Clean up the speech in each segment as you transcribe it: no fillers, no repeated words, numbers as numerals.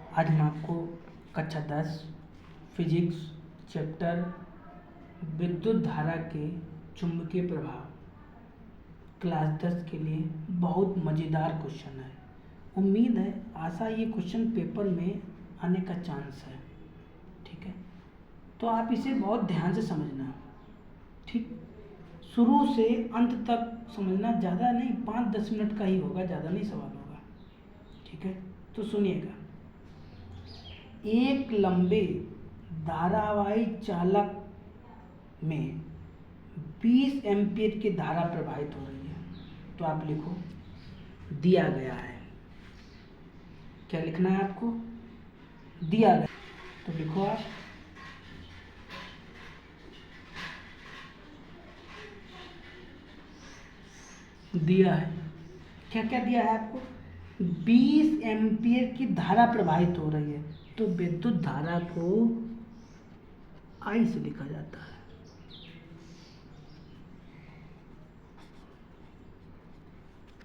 आज हम आपको कक्षा 10 फिजिक्स चैप्टर विद्युत धारा के चुंबकीय प्रभाव क्लास 10 के लिए बहुत मज़ेदार क्वेश्चन है। उम्मीद है आशा ये क्वेश्चन पेपर में आने का चांस है। ठीक है, तो आप इसे बहुत ध्यान से समझना। ठीक, शुरू से अंत तक समझना, ज़्यादा नहीं, 5-10 मिनट का ही होगा, ज़्यादा नहीं सवाल होगा। ठीक है, तो सुनिएगा। एक लंबे धारावाही चालक में 20 एम्पीयर की धारा प्रवाहित हो रही है। तो आप लिखो, दिया गया है। क्या लिखना है आपको? दिया गया। तो लिखो आप, दिया है। क्या क्या दिया है आपको? 20 एम्पीयर की धारा प्रवाहित हो रही है। तो विद्युत धारा को I से लिखा जाता है।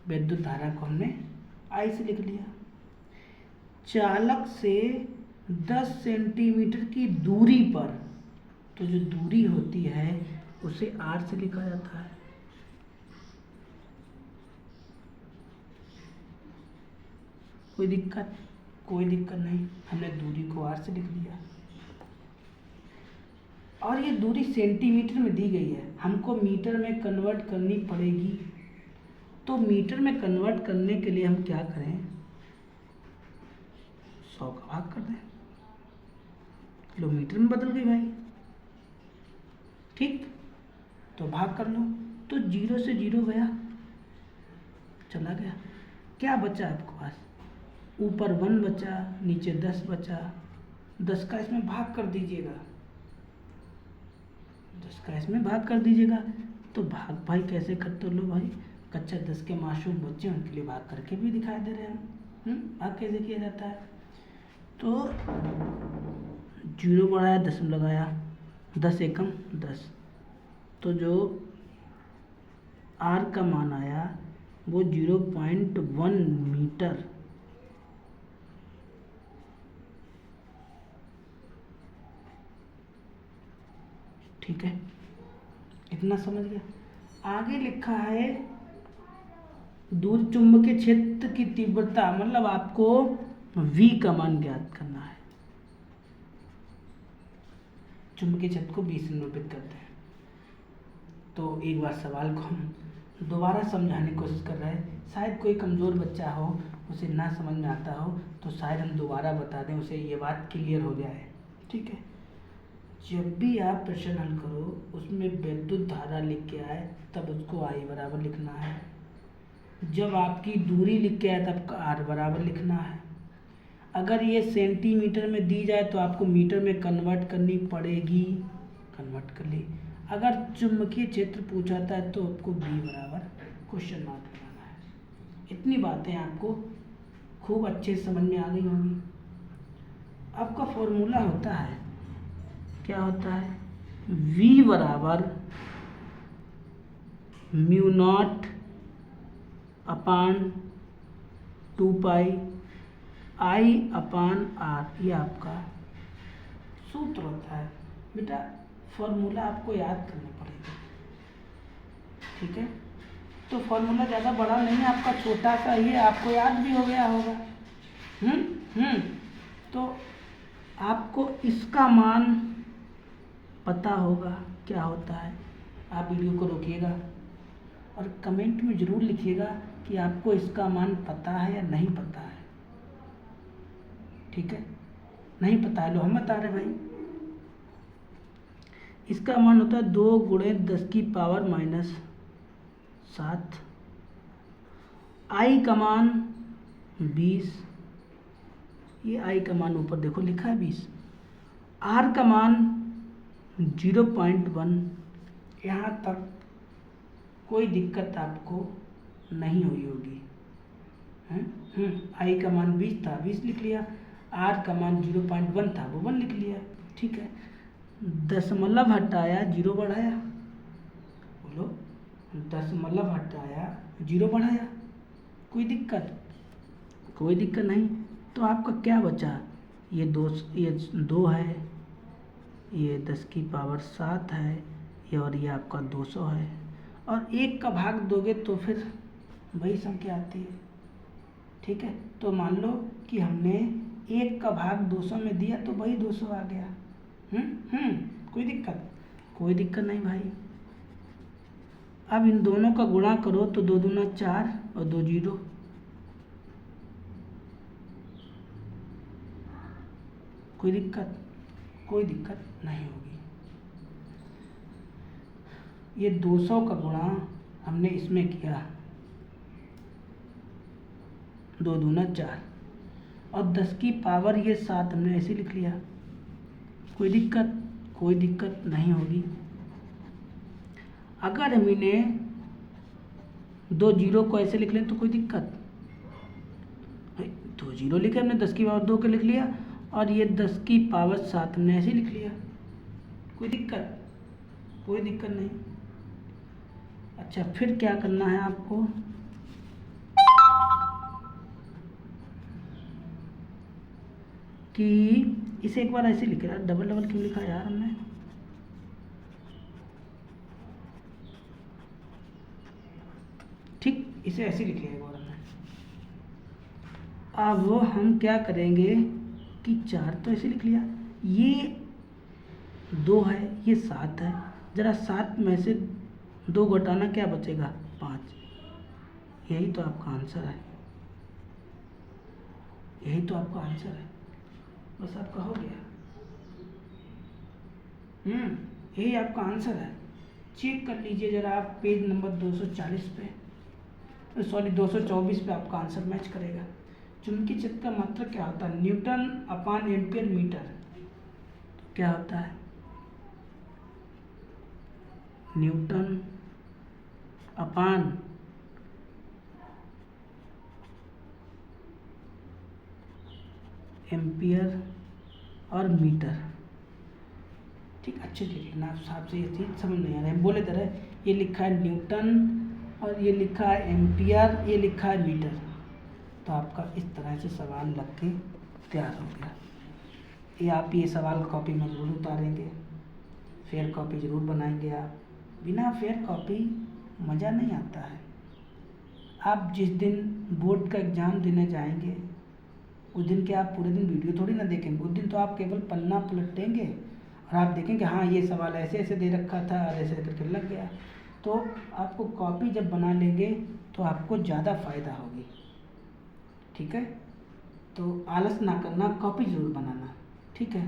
विद्युत धारा को हमने I से लिख लिया। चालक से 10 सेंटीमीटर की दूरी पर, तो जो दूरी होती है उसे R से लिखा जाता है। कोई दिक्कत? कोई दिक्कत नहीं, हमने दूरी को R से लिख लिया। और ये दूरी सेंटीमीटर में दी गई है, हमको मीटर में कन्वर्ट करनी पड़ेगी। तो मीटर में कन्वर्ट करने के लिए हम क्या करें? 100 का भाग कर दें। किलोमीटर में बदल गई भाई। ठीक, तो भाग कर लो। तो 0 से 0 गया, चला गया। क्या बचा आपके पास? ऊपर 1 बचा, नीचे 10 बचा। 10 का इसमें भाग कर दीजिएगा। 10 का इसमें भाग कर दीजिएगा। तो भाग भाई कैसे करते हो? लो भाई, कक्षा 10 के मासूम बच्चे, उनके लिए भाग करके भी दिखाई दे रहे हैं। भाग कैसे किया जाता है? तो 0 बढ़ाया, 10 लगाया, 10 एकम 10। तो जो R का मान आया वो 0.1 मीटर। ठीक है, इतना समझ गया। आगे लिखा है दूर चुंबकीय क्षेत्र की तीव्रता, मतलब आपको V का मान ज्ञात करना है। चुंबकीय क्षेत्र को V से निरूपित करते हैं। तो एक बार सवाल को हम दोबारा समझाने की कोशिश कर रहे हैं। शायद कोई कमज़ोर बच्चा हो, उसे ना समझ में आता हो, तो शायद हम दोबारा बता दें, उसे ये बात क्लियर हो जाए। ठीक है, जब भी आप प्रश्न हल करो उसमें विद्युत धारा लिख के आए तब उसको I बराबर लिखना है। जब आपकी दूरी लिख के आए तब R बराबर लिखना है। अगर ये सेंटीमीटर में दी जाए तो आपको मीटर में कन्वर्ट करनी पड़ेगी, कन्वर्ट कर ली। अगर चुंबकीय क्षेत्र पूछाता है तो आपको B बराबर क्वेश्चन मार्क लगाना है। इतनी बातें आपको खूब अच्छे से समझ में आ गई होंगी। आपका फॉर्मूला होता है, क्या होता है? V बराबर mu naught upon 2 pi I upon R। ये आपका सूत्र होता है। बेटा फॉर्मूला आपको याद करना पड़ेगा। ठीक है, तो फॉर्मूला ज़्यादा बड़ा नहीं है, आपका छोटा सा ही है, आपको याद भी हो गया होगा। तो आपको इसका मान पता होगा क्या होता है। आप वीडियो को रोकिएगा और कमेंट में ज़रूर लिखिएगा कि आपको इसका मान पता है या नहीं पता है। ठीक है, नहीं पता है, लो हम बता रहे भाई। इसका मान होता है 2 × 10 की पावर -7। I का मान 20, ये I का मान ऊपर देखो लिखा है 20। R का मान 0.1। यहाँ तक कोई दिक्कत आपको नहीं हुई होगी। I का मान 20 था, 20 लिख लिया। R का मान 0.1 था, वो 1 लिख लिया। ठीक है, दशमलव हटाया, 0 बढ़ाया। बोलो, दशमलव हटाया, 0 बढ़ाया। कोई दिक्कत? कोई दिक्कत नहीं। तो आपका क्या बचा? ये 2 है, ये 10 की पावर 7 है, और ये आपका 200 है। और 1 का भाग दोगे तो फिर वही संख्या आती है। ठीक है, तो मान लो कि हमने 1 का भाग 200 में दिया तो वही 200 आ गया। कोई दिक्कत? कोई दिक्कत नहीं भाई। अब इन दोनों का गुणा करो तो 2 दूना 4 और 2 0। कोई दिक्कत? कोई दिक्कत नहीं होगी। ये 200 का गुणा हमने इसमें किया, 2 दूना 4, और 10 की पावर ये 7 हमने ऐसे लिख लिया। कोई दिक्कत? कोई दिक्कत नहीं होगी। अगर हम इन्हें 2 0 को ऐसे लिख लें तो कोई दिक्कत? 2 0 लिखे हमने, 10 की पावर 2 के लिख लिया, और ये 10 की पावर 7 हमने ऐसे लिख लिया। कोई दिक्कत? कोई दिक्कत नहीं। अच्छा, फिर क्या करना है आपको? कि इसे एक बार ऐसे लिख रहा, डबल डबल क्यों लिखा यार हमने? ठीक, इसे ऐसे लिख लिया एक बार हमने। अब हम क्या करेंगे कि 4 तो ऐसे लिख लिया, ये 2 है, ये 7 है, जरा 7 में से 2 घटाना, क्या बचेगा? 5। यही तो आपका आंसर है, यही तो आपका आंसर है। बस आपका हो गया। यही आपका आंसर है। चेक कर लीजिए जरा आप पेज नंबर 240 पे, सॉरी 224 पे आपका आंसर मैच करेगा। चुंबकीय क्षेत्र का मात्रक क्या होता है? न्यूटन अपान एम्पियर मीटर। तो क्या होता है? न्यूटन अपान एम्पियर और मीटर। ठीक, अच्छे से लिख लेना आप, साहब से ये चीज़ समझ नहीं आ रहा है, बोले तरह ये लिखा है न्यूटन और ये लिखा है एम्पियर, ये लिखा है मीटर। तो आपका इस तरह से सवाल लग के तैयार हो गया। ये आप ये सवाल कॉपी में ज़रूर उतारेंगे, फेयर कॉपी ज़रूर बनाएंगे आप। बिना फेयर कॉपी मज़ा नहीं आता है। आप जिस दिन बोर्ड का एग्ज़ाम देने जाएंगे उस दिन क्या आप पूरे दिन वीडियो थोड़ी ना देखेंगे? उस दिन तो आप केवल पन्ना पलटेंगे और आप देखेंगे हाँ ये सवाल ऐसे ऐसे दे रखा था और ऐसे करके लग गया। तो आपको कॉपी जब बना लेंगे तो आपको ज़्यादा फ़ायदा होगी। ठीक है, तो आलस ना करना, कॉपी ज़रूर बनाना। ठीक है।